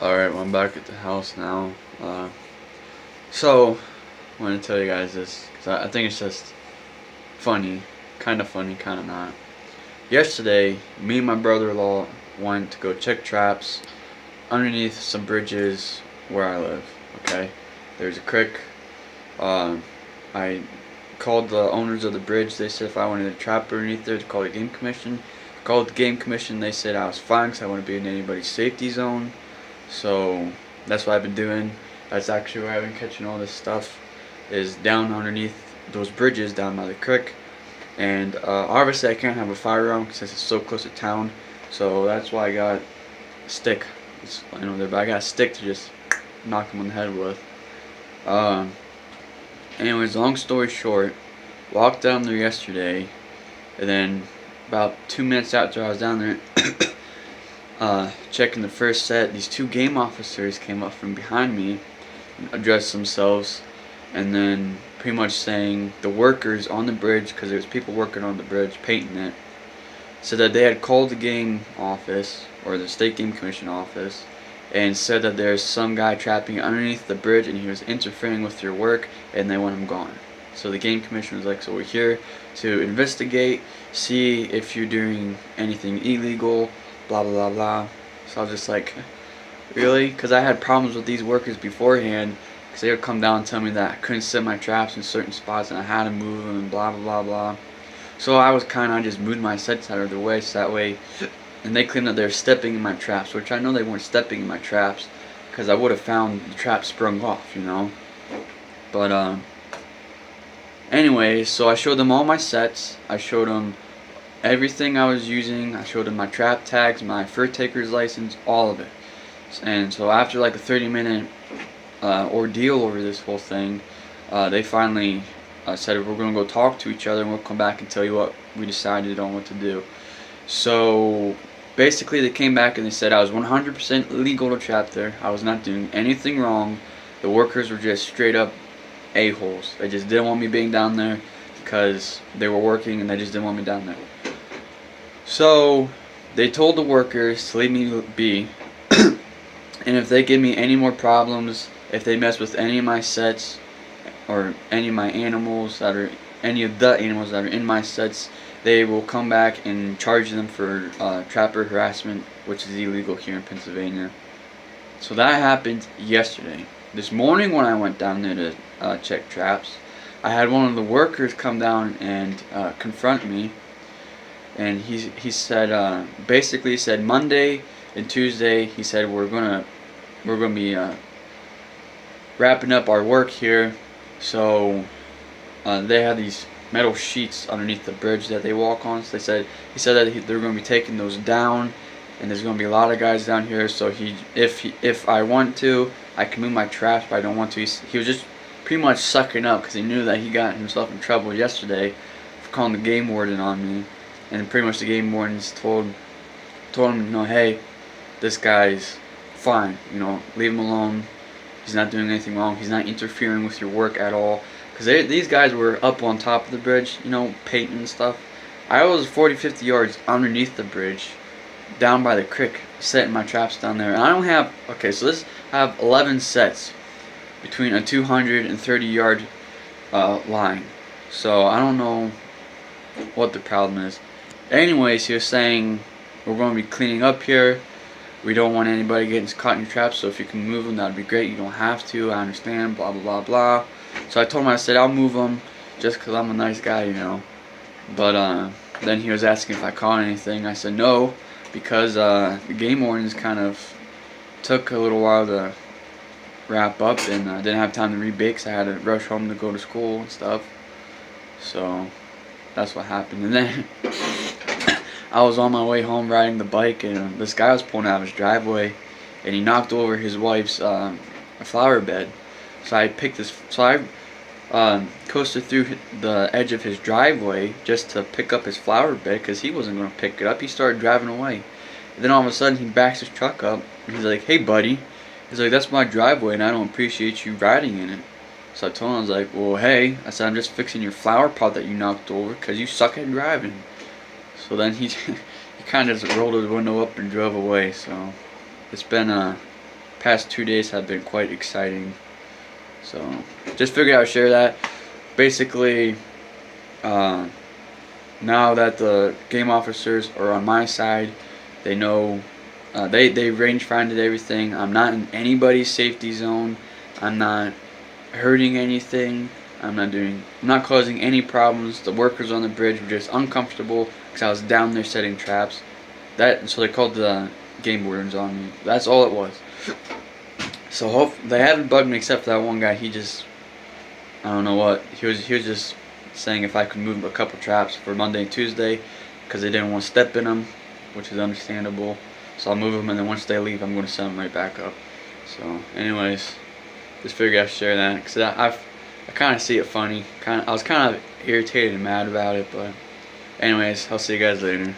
Alright, well, I'm back at the house now. So, I want to tell you guys this, because I think it's just funny, kind of not. Yesterday, me and my brother-in-law went to go check traps underneath some bridges where I live, okay? There's a creek. I called the owners of the bridge. They said if I wanted to trap underneath there, to call the game commission. Called the game commission. They said I was fine because I wouldn't be in anybody's safety zone. So that's what I've been doing. That's actually where I've been catching all this stuff, is down underneath those bridges down by the creek. And obviously I can't have a firearm since it's so close to town. So that's why I got a stick. I know there, but I got a stick to just knock them on the head with. Anyways, long story short, walked down there yesterday, and then about 2 minutes after I was down there, checking the first set, these two game officers came up from behind me and addressed themselves, and then pretty much saying the workers on the bridge, because there was people working on the bridge painting it, said that they had called the game office, or the state game commission office, and said that there's some guy trapping underneath the bridge and he was interfering with your work and they want him gone. So the game commission was like, so we're here to investigate, see if you're doing anything illegal, blah blah blah blah. So I was just like, really? Because I had problems with these workers beforehand, because they would come down and tell me that I couldn't set my traps in certain spots and I had to move them and blah blah blah blah. So I was kind of just moving my sets out of the way, so that way, and they claimed that they were stepping in my traps, which I know they weren't stepping in my traps, because I would have found the trap sprung off, you know. But anyway, so I showed them all my sets. I showed them everything I was using. I showed them my trap tags, my fur taker's license, all of it. And so after like a 30-minute ordeal over this whole thing, they finally said we're going to go talk to each other and we'll come back and tell you what we decided on what to do. So basically they came back and they said I was 100% legal to trap there. I was not doing anything wrong. The workers were just straight up a-holes. They just didn't want me being down there because they were working and they just didn't want me down there. So they told the workers to leave me be, and if they give me any more problems, if they mess with any of my sets or any of my animals that are, any of the animals that are in my sets, they will come back and charge them for trapper harassment, which is illegal here in Pennsylvania. So that happened yesterday. This morning when I went down there to check traps, I had one of the workers come down and confront me, and he said basically said Monday and Tuesday, he said we're gonna be wrapping up our work here. So they had these metal sheets underneath the bridge that they walk on. So he said that they're going to be taking those down, and there's going to be a lot of guys down here. So if I want to, I can move my traps, but I don't want to. He was just pretty much sucking up because he knew that he got himself in trouble yesterday for calling the game warden on me, and pretty much the game wardens told him, you know, hey, this guy's fine, you know, leave him alone. He's not doing anything wrong. He's not interfering with your work at all. Because these guys were up on top of the bridge, you know, painting and stuff. I was 40-50 yards underneath the bridge, down by the creek, setting my traps down there. And I don't have, okay, so I have 11 sets between a 230 yard line. So I don't know what the problem is. Anyways, he was saying we're going to be cleaning up here. We don't want anybody getting caught in your traps, so if you can move them, that would be great. You don't have to, I understand, blah, blah, blah, blah. So I told him, I said, I'll move them just because I'm a nice guy, you know. But then he was asking if I caught anything. I said no, because the game wardens kind of took a little while to wrap up, and I didn't have time to rebake, so I had to rush home to go to school and stuff. So that's what happened. And then I was on my way home riding the bike, and this guy was pulling out of his driveway, and he knocked over his wife's flower bed. So I coasted through the edge of his driveway just to pick up his flower bed, because he wasn't going to pick it up. He started driving away. And then all of a sudden he backs his truck up, and he's like, hey buddy, he's like, that's my driveway and I don't appreciate you riding in it. So I told him, I was like, well, hey, I said, I'm just fixing your flower pot that you knocked over because you suck at driving. So then he kind of just rolled his window up and drove away. So it's been past 2 days have been quite exciting. So just figured I'd share that. Basically, now that the game officers are on my side, they know they range finded everything. I'm not in anybody's safety zone. I'm not hurting anything. I'm not causing any problems. The workers on the bridge were just uncomfortable because I was down there setting traps. So they called the game wardens on me. That's all it was. So they haven't bugged me except for that one guy. He just, I don't know what. He was just saying if I could move a couple traps for Monday and Tuesday because they didn't want to step in them, which is understandable. So I'll move them, and then once they leave, I'm going to send them right back up. So, anyways, just figured I'd share that because I kind of see it funny. I was kind of irritated and mad about it, but anyways, I'll see you guys later.